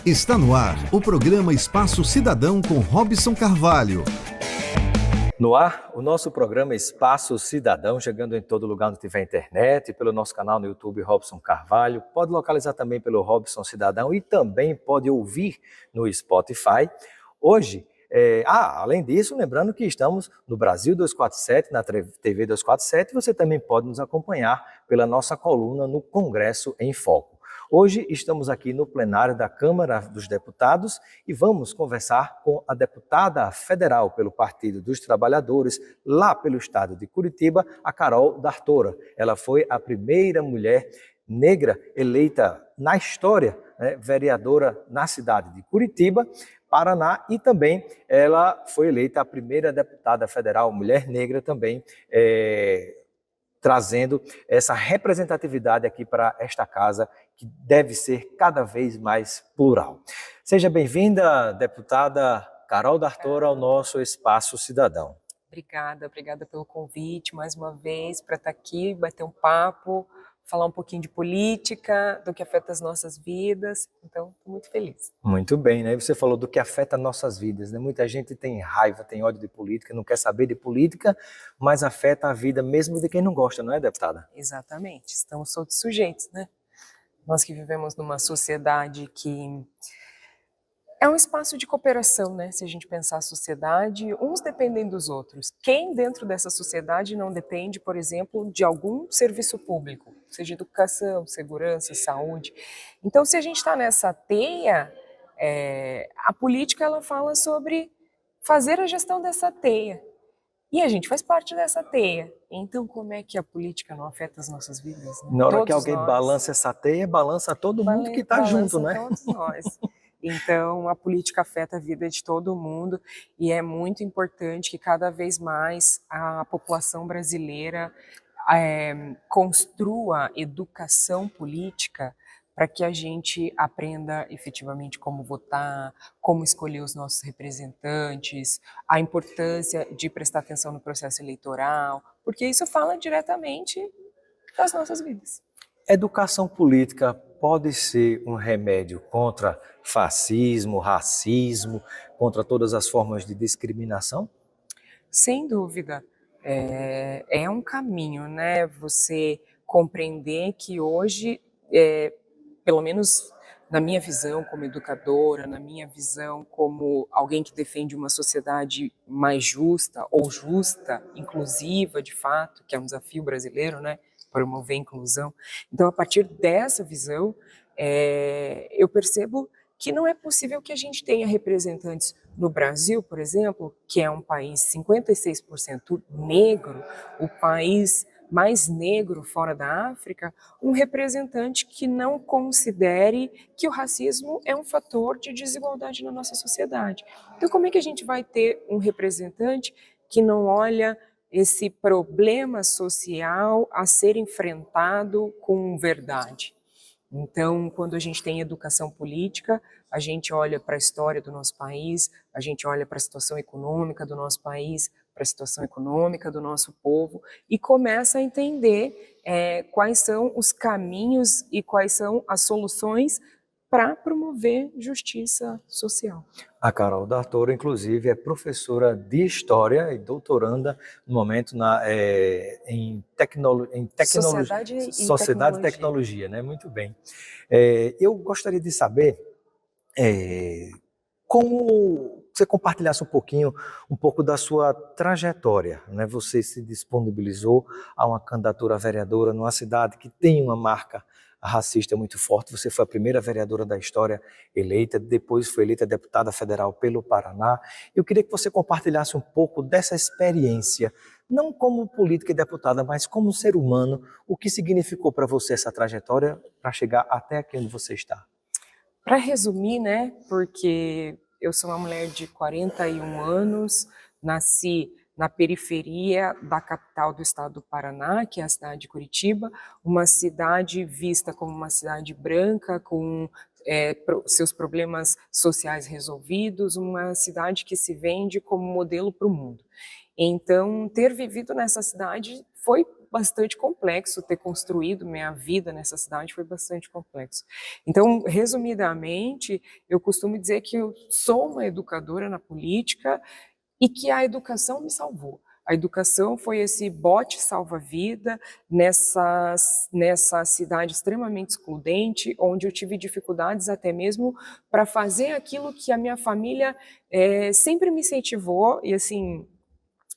Está no ar o programa Espaço Cidadão com Robson Carvalho. No ar, o nosso programa Espaço Cidadão, chegando em todo lugar onde tiver internet, pelo nosso canal no YouTube Robson Carvalho, pode localizar também pelo Robson Cidadão e também pode ouvir no Spotify. Hoje, além disso, lembrando que estamos no Brasil 247, na TV 247, você também pode nos acompanhar pela nossa coluna no Congresso em Foco. Hoje estamos aqui no plenário da Câmara dos Deputados e vamos conversar com a deputada federal pelo Partido dos Trabalhadores, lá pelo estado de Curitiba, a Carol D'Artora. Ela foi a primeira mulher negra eleita na história, vereadora na cidade de Curitiba, Paraná, e também ela foi eleita a primeira deputada federal, mulher negra também, trazendo essa representatividade aqui para esta casa, que deve ser cada vez mais plural. Seja bem-vinda, deputada Carol D'Artora, ao nosso Espaço Cidadão. Obrigada pelo convite, mais uma vez, para estar aqui, bater um papo, falar um pouquinho de política, do que afeta as nossas vidas, então estou muito feliz. Muito bem, né? Você falou do que afeta nossas vidas, né? Muita gente tem raiva, tem ódio de política, não quer saber de política, mas afeta a vida mesmo de quem não gosta, não é, deputada? Exatamente, estamos todos sujeitos, né? Nós que vivemos numa sociedade que é um espaço de cooperação, né? Se a gente pensar a sociedade, uns dependem dos outros. Quem dentro dessa sociedade não depende, por exemplo, de algum serviço público, seja educação, segurança, saúde? Então, se a gente está nessa teia, a política ela fala sobre fazer a gestão dessa teia. E a gente faz parte dessa teia. Então, como é que a política não afeta as nossas vidas? Né? Na hora que alguém balança essa teia, balança todo mundo que está junto, né? Todos nós. Então, a política afeta a vida de todo mundo e é muito importante que cada vez mais a população brasileira construa educação política para que a gente aprenda efetivamente como votar, como escolher os nossos representantes, a importância de prestar atenção no processo eleitoral, porque isso fala diretamente das nossas vidas. Educação política pode ser um remédio contra fascismo, racismo, contra todas as formas de discriminação? Sem dúvida. É um caminho, né? Você compreender que hoje, pelo menos na minha visão como educadora, na minha visão como alguém que defende uma sociedade mais justa ou justa, inclusiva de fato, que é um desafio brasileiro, né? Promover a inclusão. Então, a partir dessa visão, eu percebo que não é possível que a gente tenha representantes no Brasil, por exemplo, que é um país 56% negro, o país mais negro fora da África, um representante que não considere que o racismo é um fator de desigualdade na nossa sociedade. Então, como é que a gente vai ter um representante que não olha esse problema social a ser enfrentado com verdade? Então, quando a gente tem educação política, a gente olha para a história do nosso país, a gente olha para a situação econômica do nosso país, para a situação econômica do nosso povo e começa a entender quais são os caminhos e quais são as soluções para promover justiça social. A Carol D'Artora, inclusive, é professora de História e doutoranda no momento em Sociedade e Tecnologia, né? Muito bem. Eu gostaria de saber como você compartilhasse um pouco da sua trajetória, né? Você se disponibilizou a uma candidatura a vereadora numa cidade que tem uma marca racista muito forte. Você foi a primeira vereadora da história eleita, depois foi eleita deputada federal pelo Paraná. Eu queria que você compartilhasse um pouco dessa experiência, não como política e deputada, mas como ser humano, o que significou para você essa trajetória para chegar até aqui onde você está. Para resumir, né, porque eu sou uma mulher de 41 anos, nasci na periferia da capital do estado do Paraná, que é a cidade de Curitiba, uma cidade vista como uma cidade branca, com seus problemas sociais resolvidos, uma cidade que se vende como modelo para o mundo. Então, ter vivido nessa cidade foi bastante complexo, ter construído minha vida nessa cidade foi bastante complexo. Então, resumidamente, eu costumo dizer que eu sou uma educadora na política e que a educação me salvou. A educação foi esse bote salva-vida nessa cidade extremamente excludente, onde eu tive dificuldades até mesmo para fazer aquilo que a minha família sempre me incentivou, e assim,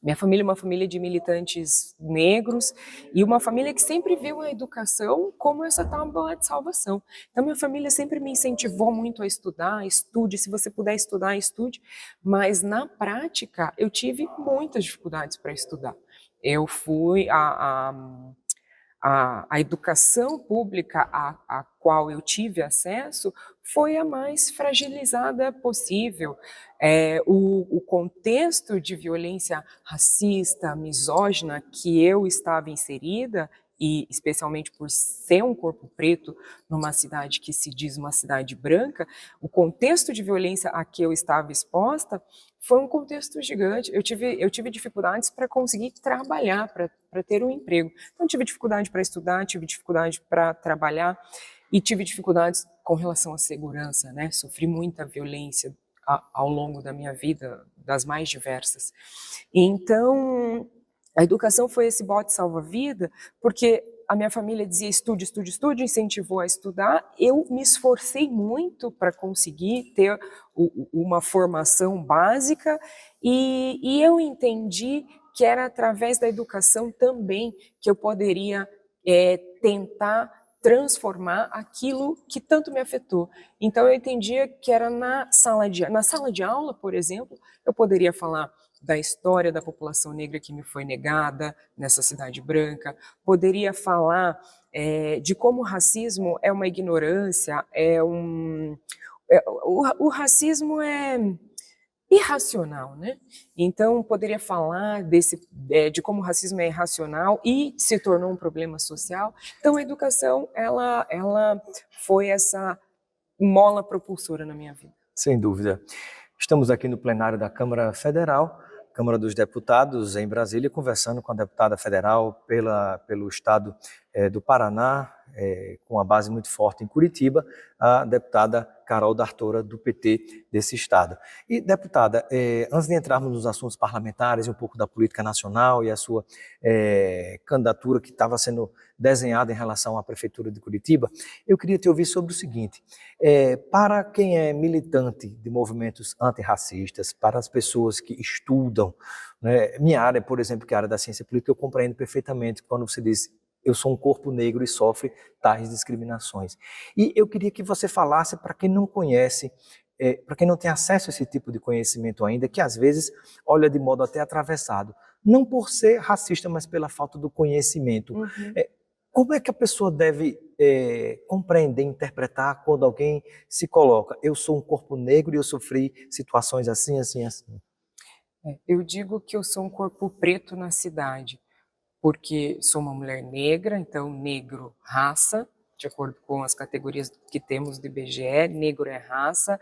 minha família é uma família de militantes negros e uma família que sempre viu a educação como essa tábua de salvação. Então, minha família sempre me incentivou muito a estudar, estude, se você puder estudar, estude, mas na prática eu tive muitas dificuldades para estudar. Eu fui a educação pública a qual eu tive acesso foi a mais fragilizada possível. O contexto de violência racista, misógina que eu estava inserida, e especialmente por ser um corpo preto numa cidade que se diz uma cidade branca, o contexto de violência a que eu estava exposta foi um contexto gigante. Eu tive dificuldades para conseguir trabalhar, para ter um emprego. Então, tive dificuldade para estudar, tive dificuldade para trabalhar e tive dificuldades com relação à segurança, né? Sofri muita violência ao longo da minha vida, das mais diversas. Então, a educação foi esse bote salva-vida, porque a minha família dizia estude, estude, estude, incentivou a estudar. Eu me esforcei muito para conseguir ter uma formação básica e eu entendi que era através da educação também que eu poderia tentar transformar aquilo que tanto me afetou. Então eu entendia que era na sala de aula, por exemplo, eu poderia falar da história da população negra que me foi negada nessa cidade branca, poderia falar de como o racismo é uma ignorância, o racismo é irracional, né? Então, poderia falar de como o racismo é irracional e se tornou um problema social. Então, a educação, ela foi essa mola propulsora na minha vida. Sem dúvida. Estamos aqui no plenário da Câmara Federal, Câmara dos Deputados, em Brasília, conversando com a deputada federal pelo estado do Paraná, com uma base muito forte em Curitiba, a deputada Carol D'Artora, do PT desse estado. E, deputada, antes de entrarmos nos assuntos parlamentares, um pouco da política nacional e a sua candidatura que estava sendo desenhada em relação à Prefeitura de Curitiba, eu queria te ouvir sobre o seguinte: para quem é militante de movimentos antirracistas, para as pessoas que estudam, né, minha área, por exemplo, que é a área da ciência política, eu compreendo perfeitamente quando você diz eu sou um corpo negro e sofre tais discriminações. E eu queria que você falasse para quem não conhece, para quem não tem acesso a esse tipo de conhecimento ainda, que às vezes olha de modo até atravessado, não por ser racista, mas pela falta do conhecimento. Uhum. Como é que a pessoa deve compreender, interpretar quando alguém se coloca, eu sou um corpo negro e eu sofri situações assim, assim, assim? Eu digo que eu sou um corpo preto na cidade, porque sou uma mulher negra, então negro, raça, de acordo com as categorias que temos do IBGE, negro é raça,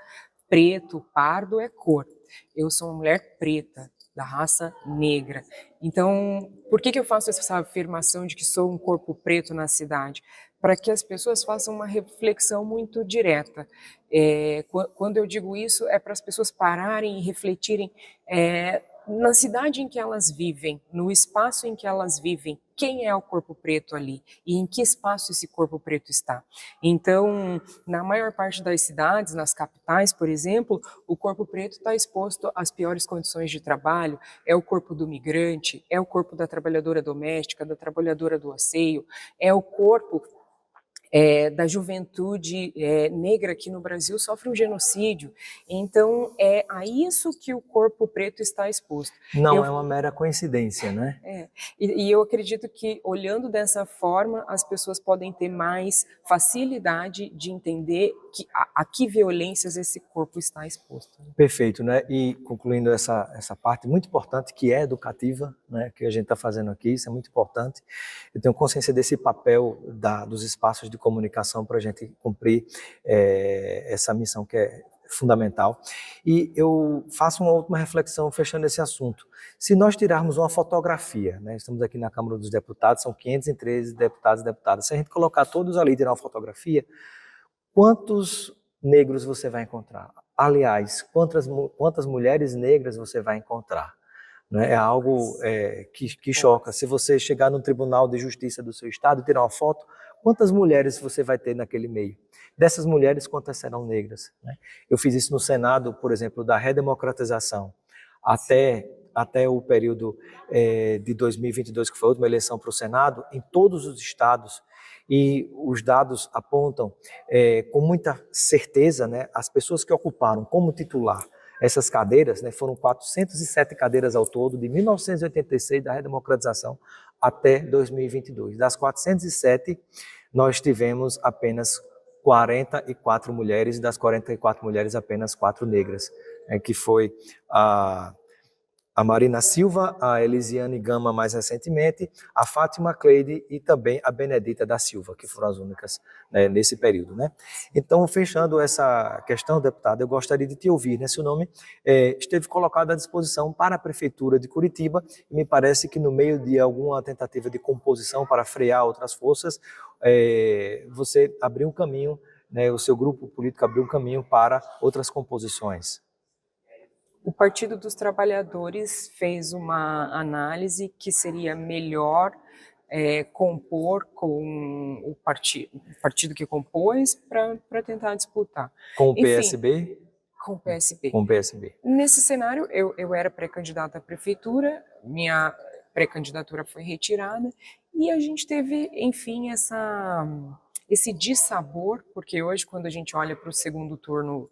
preto, pardo é cor. Eu sou uma mulher preta, da raça negra. Então, por que eu faço essa afirmação de que sou um corpo preto na cidade? Para que as pessoas façam uma reflexão muito direta. Quando eu digo isso, é para as pessoas pararem e refletirem na cidade em que elas vivem, no espaço em que elas vivem, quem é o corpo preto ali e em que espaço esse corpo preto está. Então, na maior parte das cidades, nas capitais, por exemplo, o corpo preto está exposto às piores condições de trabalho, é o corpo do migrante, é o corpo da trabalhadora doméstica, da trabalhadora do asseio, é o corpo da juventude negra que no Brasil sofre um genocídio. Então, é a isso que o corpo preto está exposto. Não é uma mera coincidência, né? E eu acredito que, olhando dessa forma, as pessoas podem ter mais facilidade de entender a que violências esse corpo está exposto. Perfeito, né? E concluindo essa parte muito importante, que é educativa, né? Que a gente está fazendo aqui, isso é muito importante. Eu tenho consciência desse papel dos espaços de comunicação para a gente cumprir essa missão que é fundamental. E eu faço uma última reflexão fechando esse assunto. Se nós tirarmos uma fotografia, né, estamos aqui na Câmara dos Deputados, são 513 deputados e deputadas, se a gente colocar todos ali e tirar uma fotografia, quantos negros você vai encontrar? Aliás, quantas mulheres negras você vai encontrar? Né? É algo que choca. Se você chegar no Tribunal de Justiça do seu estado e tirar uma foto, quantas mulheres você vai ter naquele meio? Dessas mulheres, quantas serão negras? Né? Eu fiz isso no Senado, por exemplo, da redemocratização, até o período de 2022, que foi a última eleição para o Senado, em todos os estados, e os dados apontam com muita certeza, né, as pessoas que ocuparam como titular essas cadeiras, né, foram 407 cadeiras ao todo, de 1986, da redemocratização, até 2022. Das 407, nós tivemos apenas 44 mulheres, e das 44 mulheres, apenas 4 negras, que foi a Marina Silva, a Elisiane Gama mais recentemente, a Fátima Cleide e também a Benedita da Silva, que foram as únicas nesse período. Né? Então, fechando essa questão, deputado, eu gostaria de te ouvir, né? Seu nome esteve colocado à disposição para a Prefeitura de Curitiba e me parece que no meio de alguma tentativa de composição para frear outras forças, você abriu um caminho, né? O seu grupo político abriu um caminho para outras composições. O Partido dos Trabalhadores fez uma análise que seria melhor compor com o partido que compôs para tentar disputar. Com o Enfim, PSB? Com o PSB. Com o PSB. Nesse cenário, eu era pré-candidata à prefeitura, minha pré-candidatura foi retirada e a gente teve, enfim, esse dissabor, porque hoje, quando a gente olha para o segundo turno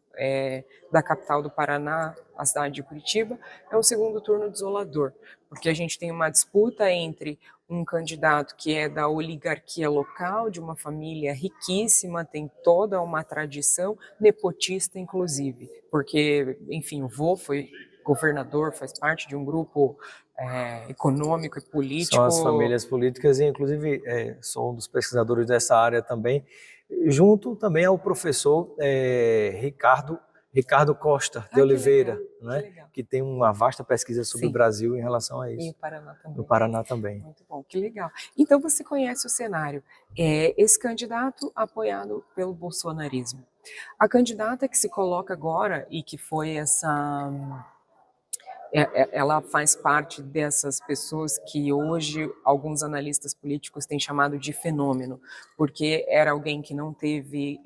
da capital do Paraná, a cidade de Curitiba, é um segundo turno desolador, porque a gente tem uma disputa entre um candidato que é da oligarquia local, de uma família riquíssima, tem toda uma tradição, nepotista inclusive, porque, enfim, o vô foi governador, faz parte de um grupo econômico e político. São as famílias políticas e, inclusive, sou um dos pesquisadores dessa área também, junto também ao professor Ricardo Costa de Oliveira, né? Que tem uma vasta pesquisa sobre o Brasil em relação a isso. E o Paraná também. No Paraná também. Muito bom, que legal. Então você conhece o cenário. Esse candidato apoiado pelo bolsonarismo. A candidata que se coloca agora e que foi ela faz parte dessas pessoas que hoje alguns analistas políticos têm chamado de fenômeno, porque era alguém que não teve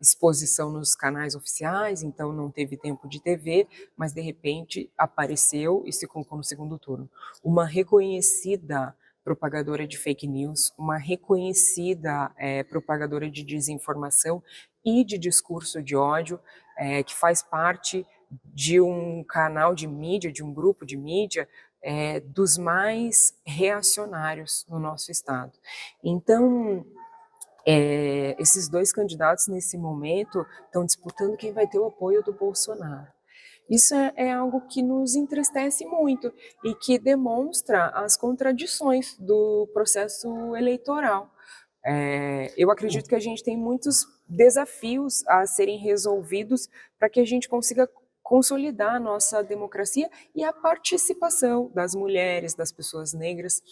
exposição nos canais oficiais, então não teve tempo de TV, mas de repente apareceu e se colocou no segundo turno. Uma reconhecida propagadora de fake news, uma reconhecida propagadora de desinformação e de discurso de ódio, que faz parte de um canal de mídia, de um grupo de mídia, dos mais reacionários no nosso estado. Então, esses dois candidatos, nesse momento, estão disputando quem vai ter o apoio do Bolsonaro. Isso é algo que nos entristece muito e que demonstra as contradições do processo eleitoral. Eu acredito que a gente tem muitos desafios a serem resolvidos para que a gente consiga consolidar a nossa democracia e a participação das mulheres, das pessoas negras,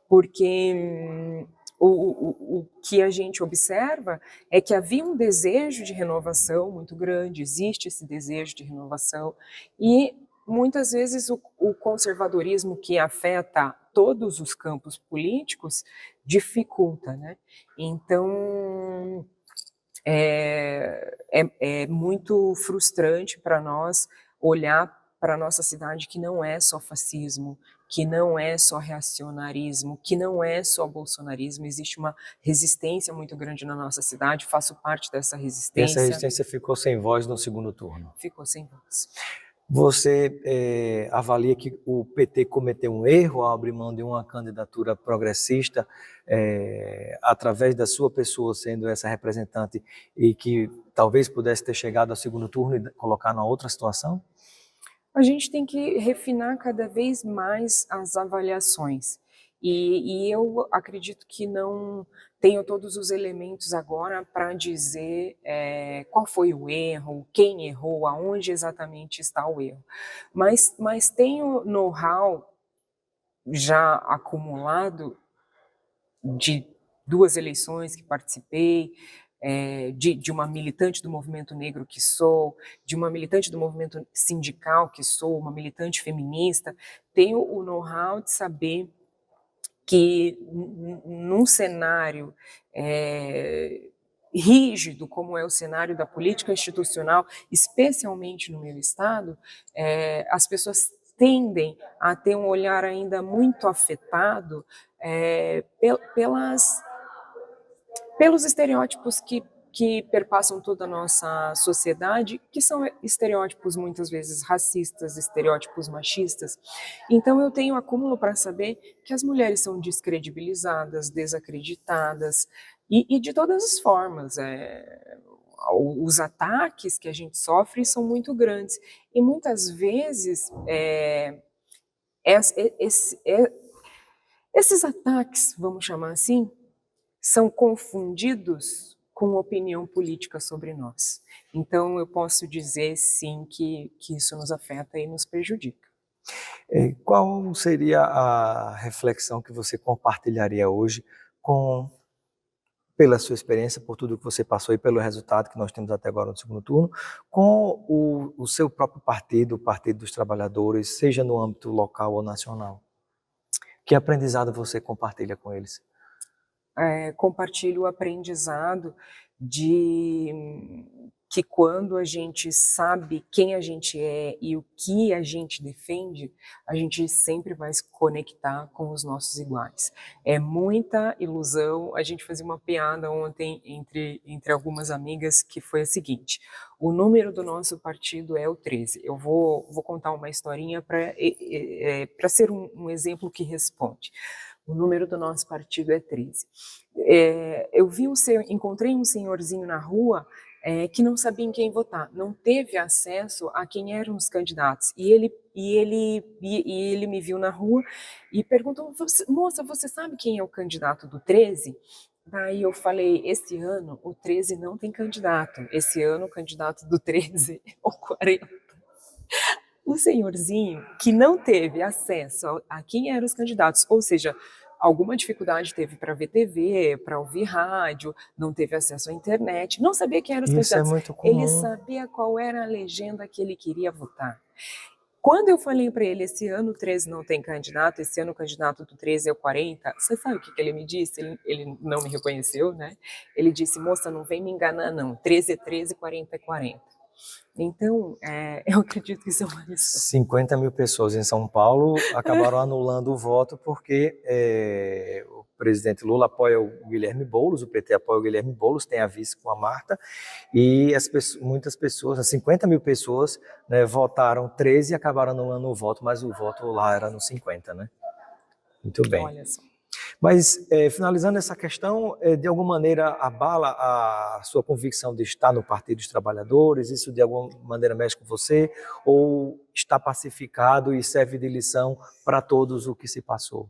porque o que a gente observa é que havia um desejo de renovação muito grande, existe esse desejo de renovação, e muitas vezes o conservadorismo que afeta todos os campos políticos dificulta, né? Então, é muito frustrante para nós olhar para a nossa cidade que não é só fascismo, que não é só reacionarismo, que não é só bolsonarismo, existe uma resistência muito grande na nossa cidade, faço parte dessa resistência. E essa resistência ficou sem voz no segundo turno. Ficou sem voz. Você avalia que o PT cometeu um erro ao abrir mão de uma candidatura progressista através da sua pessoa sendo essa representante e que talvez pudesse ter chegado ao segundo turno e colocar na outra situação? A gente tem que refinar cada vez mais as avaliações. E eu acredito que não tenho todos os elementos agora para dizer qual foi o erro, quem errou, aonde exatamente está o erro. Mas tenho know-how já acumulado de 2 eleições que participei, de uma militante do movimento negro que sou, de uma militante do movimento sindical que sou, uma militante feminista. Tenho o know-how de saber que num cenário rígido, como é o cenário da política institucional, especialmente no meu estado, as pessoas tendem a ter um olhar ainda muito afetado pelos estereótipos que perpassam toda a nossa sociedade, que são estereótipos muitas vezes racistas, estereótipos machistas. Então eu tenho acúmulo para saber que as mulheres são descredibilizadas, desacreditadas, e de todas as formas. Os ataques que a gente sofre são muito grandes, e muitas vezes esses ataques, vamos chamar assim, são confundidos com opinião política sobre nós. Então, eu posso dizer, sim, que isso nos afeta e nos prejudica. Qual seria a reflexão que você compartilharia hoje pela sua experiência, por tudo que você passou e pelo resultado que nós temos até agora no segundo turno, com o seu próprio partido, o Partido dos Trabalhadores, seja no âmbito local ou nacional? Que aprendizado você compartilha com eles? Compartilho o aprendizado de que quando a gente sabe quem a gente é e o que a gente defende, a gente sempre vai se conectar com os nossos iguais. É muita ilusão. A gente fazia uma piada ontem entre algumas amigas que foi a seguinte: o número do nosso partido é o 13. Eu vou contar uma historinha para ser um exemplo que responde. O número do nosso partido é 13. Encontrei um senhorzinho na rua que não sabia em quem votar, não teve acesso a quem eram os candidatos. E ele me viu na rua e perguntou: moça, você sabe quem é o candidato do 13? Daí eu falei: esse ano o 13 não tem candidato, esse ano o candidato do 13 é o 40. O senhorzinho que não teve acesso a quem eram os candidatos, ou seja, alguma dificuldade teve para ver TV, para ouvir rádio, não teve acesso à internet, não sabia quem eram os Isso é candidatos. muito comum. Ele sabia qual era a legenda que ele queria votar. Quando eu falei para ele: esse ano o 13 não tem candidato, esse ano o candidato do 13 é o 40, você sabe o que ele me disse? Ele não me reconheceu, né? Ele disse: moça, não vem me enganar não, 13 é 13, 40 é 40. Então, eu acredito que isso é uma lição. 50 mil pessoas em São Paulo acabaram anulando o voto porque o presidente Lula apoia o Guilherme Boulos, o PT apoia o Guilherme Boulos, tem a vice com a Marta, e muitas pessoas, 50 mil pessoas, né, votaram 13 e acabaram anulando o voto, mas o voto lá era no 50, né? Muito bem. Olha só. Mas, finalizando essa questão, de alguma maneira abala a sua convicção de estar no Partido dos Trabalhadores? Isso de alguma maneira mexe com você? Ou está pacificado e serve de lição para todos o que se passou?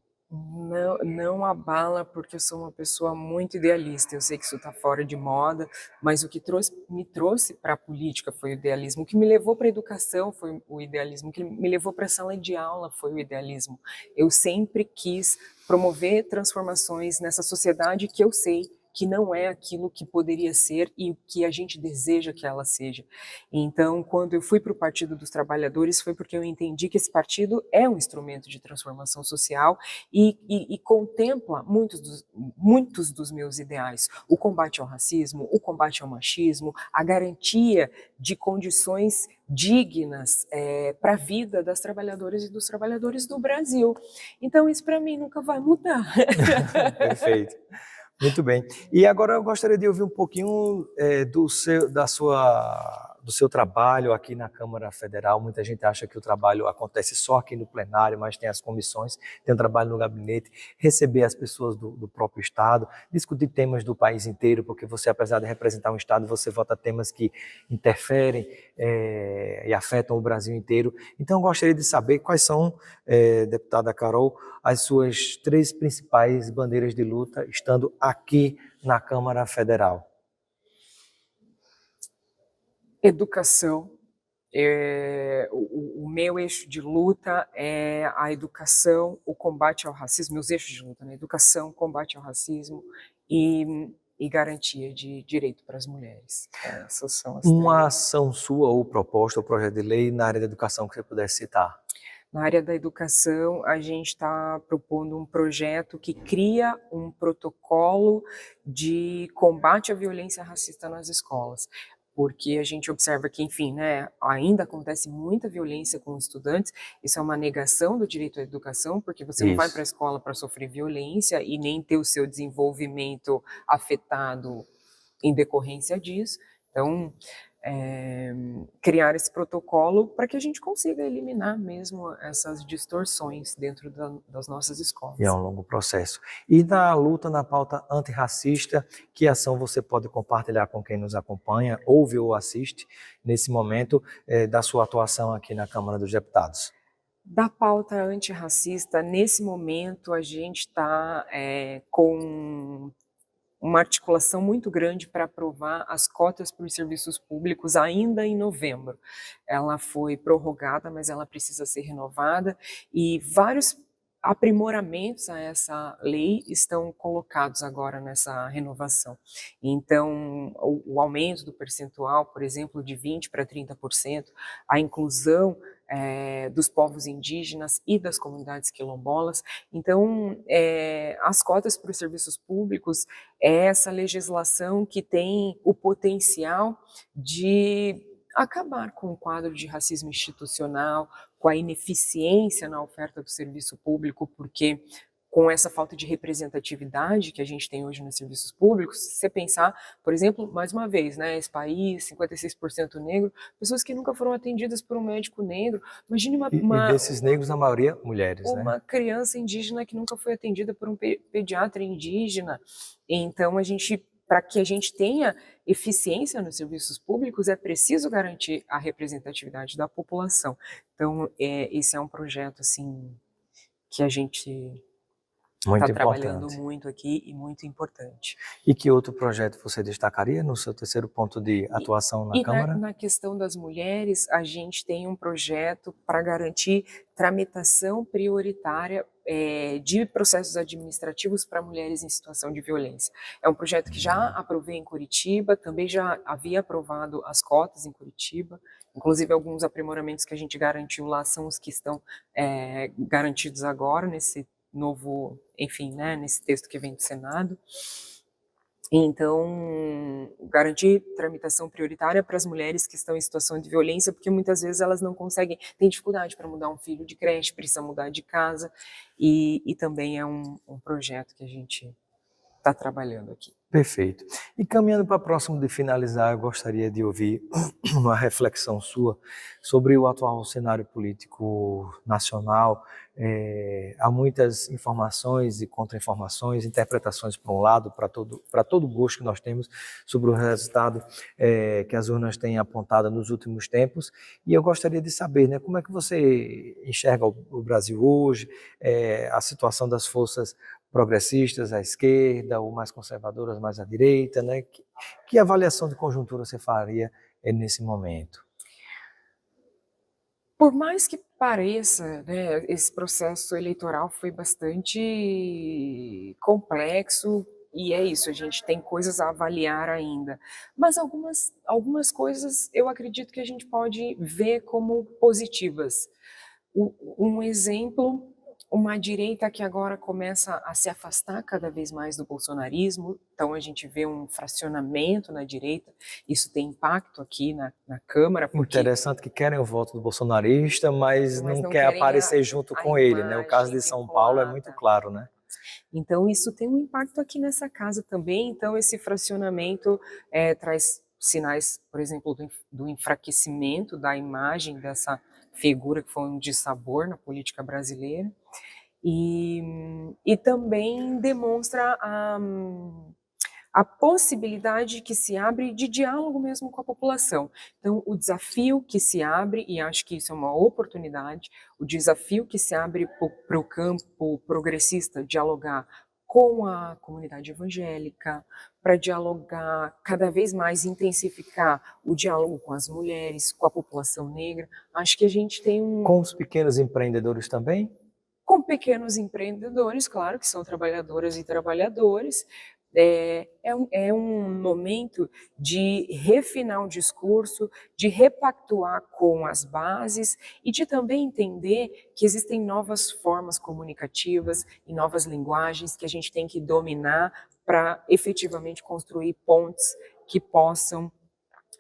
Não abala, porque eu sou uma pessoa muito idealista. Eu sei que isso está fora de moda, mas o que me trouxe para a política foi o idealismo. O que me levou para a educação foi o idealismo. O que me levou para a sala de aula foi o idealismo. Eu sempre quis promover transformações nessa sociedade que eu sei que não é aquilo que poderia ser e o que a gente deseja que ela seja. Então, quando eu fui para o Partido dos Trabalhadores, foi porque eu entendi que esse partido é um instrumento de transformação social e contempla muitos dos meus ideais: o combate ao racismo, o combate ao machismo, a garantia de condições dignas para a vida das trabalhadoras e dos trabalhadores do Brasil. Então, isso para mim nunca vai mudar. Perfeito. Muito bem. E agora eu gostaria de ouvir um pouquinho do seu trabalho aqui na Câmara Federal. Muita gente acha que o trabalho acontece só aqui no plenário, mas tem as comissões, tem o trabalho no gabinete, receber as pessoas do próprio Estado, discutir temas do país inteiro, porque você, apesar de representar um Estado, você vota temas que interferem e afetam o Brasil inteiro. Então, eu gostaria de saber quais são, deputada Carol, as suas 3 principais bandeiras de luta estando aqui na Câmara Federal. Educação. O meu eixo de luta é a educação, o combate ao racismo, meus eixos de luta, né? Educação, combate ao racismo e garantia de direito para as mulheres. Essas são as Uma ação sua ou proposta ou projeto de lei na área da educação que você pudesse citar? Na área da educação, a gente está propondo um projeto que cria um protocolo de combate à violência racista nas escolas. Porque a gente observa que, enfim, né, ainda acontece muita violência com estudantes, isso é uma negação do direito à educação, porque você não vai para a escola para sofrer violência e nem ter o seu desenvolvimento afetado em decorrência disso. Então, criar esse protocolo para que a gente consiga eliminar mesmo essas distorções dentro das nossas escolas. E é um longo processo. E na luta na pauta antirracista, que ação você pode compartilhar com quem nos acompanha, ouve ou assiste, nesse momento da sua atuação aqui na Câmara dos Deputados? Da pauta antirracista, nesse momento a gente está com uma articulação muito grande para aprovar as cotas para os serviços públicos ainda em novembro. Ela foi prorrogada, mas ela precisa ser renovada e vários aprimoramentos a essa lei estão colocados agora nessa renovação. Então, o aumento do percentual, por exemplo, de 20% para 30%, a inclusão dos povos indígenas e das comunidades quilombolas. Então, as cotas para os serviços públicos é essa legislação que tem o potencial de acabar com o quadro de racismo institucional, com a ineficiência na oferta do serviço público, porque com essa falta de representatividade que a gente tem hoje nos serviços públicos, se você pensar, por exemplo, mais uma vez, né, esse país, 56% negro, pessoas que nunca foram atendidas por um médico negro, imagine E desses negros, a maioria, mulheres, uma né? criança indígena que nunca foi atendida por um pediatra indígena. Então, para que a gente tenha eficiência nos serviços públicos, é preciso garantir a representatividade da população. Então, esse é um projeto, assim, que a gente está trabalhando muito aqui e muito importante. E que outro projeto você destacaria no seu terceiro ponto de atuação na Câmara? Na questão das mulheres, a gente tem um projeto para garantir tramitação prioritária de processos administrativos para mulheres em situação de violência. É um projeto que já aprovei em Curitiba, também já havia aprovado as cotas em Curitiba, inclusive alguns aprimoramentos que a gente garantiu lá são os que estão garantidos agora nesse novo, enfim, né, nesse texto que vem do Senado. Então, garantir tramitação prioritária para as mulheres que estão em situação de violência, porque muitas vezes elas não conseguem, têm dificuldade para mudar um filho de creche, precisa mudar de casa, e também é um projeto que a gente está trabalhando aqui. Perfeito. E caminhando para próximo de finalizar, eu gostaria de ouvir uma reflexão sua sobre o atual cenário político nacional. Há muitas informações e contra-informações, interpretações para um lado, para todo gosto que nós temos sobre o resultado que as urnas têm apontado nos últimos tempos. E eu gostaria de saber, né, como é que você enxerga o Brasil hoje, a situação das forças progressistas à esquerda, ou mais conservadoras mais à direita, né? Que avaliação de conjuntura você faria nesse momento? Por mais que pareça, né, esse processo eleitoral foi bastante complexo, e é isso, a gente tem coisas a avaliar ainda. Mas algumas coisas eu acredito que a gente pode ver como positivas. Um exemplo, uma direita que agora começa a se afastar cada vez mais do bolsonarismo, então a gente vê um fracionamento na direita, isso tem impacto aqui na Câmara. Porque interessante que querem o voto do bolsonarista, mas não quer aparecer junto com ele, né? O caso de São Paulo é muito claro, né? Então isso tem um impacto aqui nessa casa também, então esse fracionamento traz sinais, por exemplo, do enfraquecimento da imagem dessa figura que foi um dissabor na política brasileira, e também demonstra a possibilidade que se abre de diálogo mesmo com a população. Então, o desafio que se abre, e acho que isso é uma oportunidade, o desafio que se abre para o campo progressista dialogar com a comunidade evangélica, para dialogar cada vez mais, intensificar o diálogo com as mulheres, com a população negra. Acho que a gente tem Com os pequenos empreendedores também? Com pequenos empreendedores, claro, que são trabalhadoras e trabalhadores. É um momento de refinar o discurso, de repactuar com as bases e de também entender que existem novas formas comunicativas e novas linguagens que a gente tem que dominar para efetivamente construir pontes que possam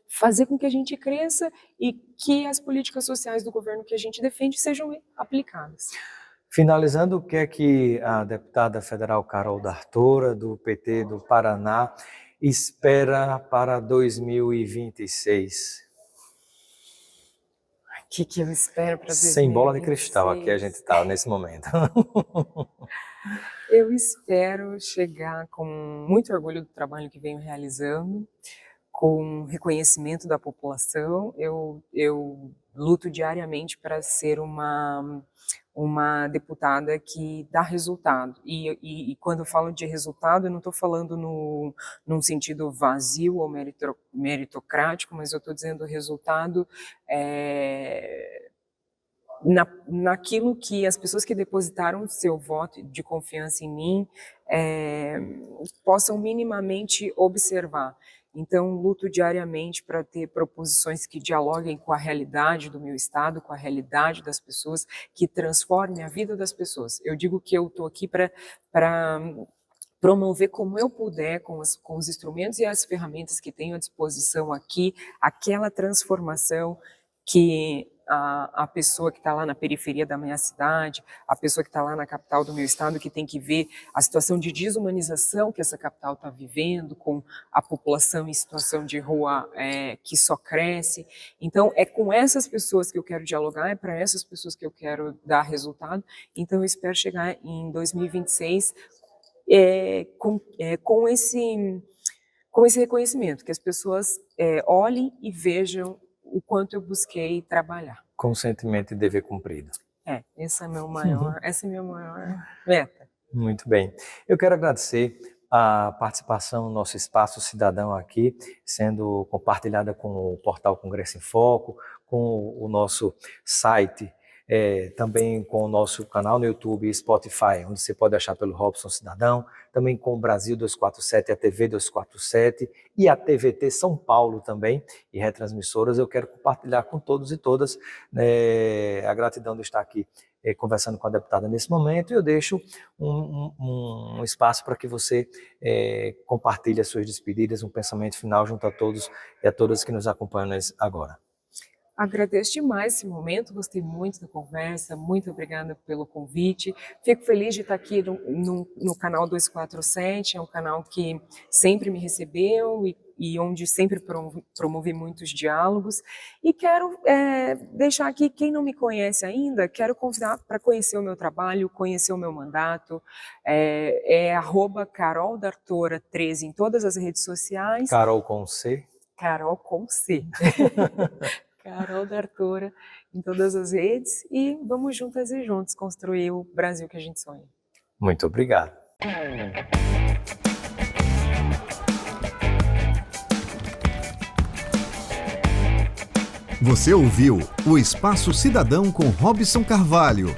fazer com que a gente cresça e que as políticas sociais do governo que a gente defende sejam aplicadas. Finalizando, o que é que a deputada federal Carol D'Artora, do PT do Paraná, espera para 2026? O que eu espero para 2026? Sem bola de cristal, aqui a gente está nesse momento. Eu espero chegar com muito orgulho do trabalho que venho realizando, com reconhecimento da população. Eu luto diariamente para ser uma deputada que dá resultado. E quando eu falo de resultado, eu não estou falando num sentido vazio ou meritocrático, mas eu estou dizendo resultado naquilo que as pessoas que depositaram seu voto de confiança em mim possam minimamente observar. Então, luto diariamente para ter proposições que dialoguem com a realidade do meu estado, com a realidade das pessoas, que transformem a vida das pessoas. Eu digo que eu estou aqui para promover como eu puder, com os instrumentos e as ferramentas que tenho à disposição aqui, aquela transformação que a pessoa que está lá na periferia da minha cidade, a pessoa que está lá na capital do meu estado, que tem que ver a situação de desumanização que essa capital está vivendo, com a população em situação de rua que só cresce. Então, é com essas pessoas que eu quero dialogar, é para essas pessoas que eu quero dar resultado. Então, eu espero chegar em 2026 com esse reconhecimento, que as pessoas olhem e vejam o quanto eu busquei trabalhar. Com sentimento de dever cumprido. Essa é minha maior meta. Muito bem. Eu quero agradecer a participação no nosso Espaço Cidadão aqui, sendo compartilhada com o portal Congresso em Foco, com o nosso site, também com o nosso canal no YouTube e Spotify, onde você pode achar pelo Robson Cidadão, também com o Brasil 247, a TV 247 e a TVT São Paulo também, e retransmissoras. Eu quero compartilhar com todos e todas a gratidão de estar aqui conversando com a deputada nesse momento, e eu deixo um espaço para que você compartilhe as suas despedidas, um pensamento final junto a todos e a todas que nos acompanham agora. Agradeço demais esse momento, gostei muito da conversa, muito obrigada pelo convite. Fico feliz de estar aqui no canal 247, é um canal que sempre me recebeu e onde sempre promovi muitos diálogos. E quero deixar aqui, quem não me conhece ainda, quero convidar para conhecer o meu trabalho, conhecer o meu mandato. @Carol D'Artora 13 em todas as redes sociais. Carol com C? Carol com C. Carol D'Artora em todas as redes, e vamos juntas e juntos construir o Brasil que a gente sonha. Muito obrigado. Você ouviu o Espaço Cidadão com Robson Carvalho.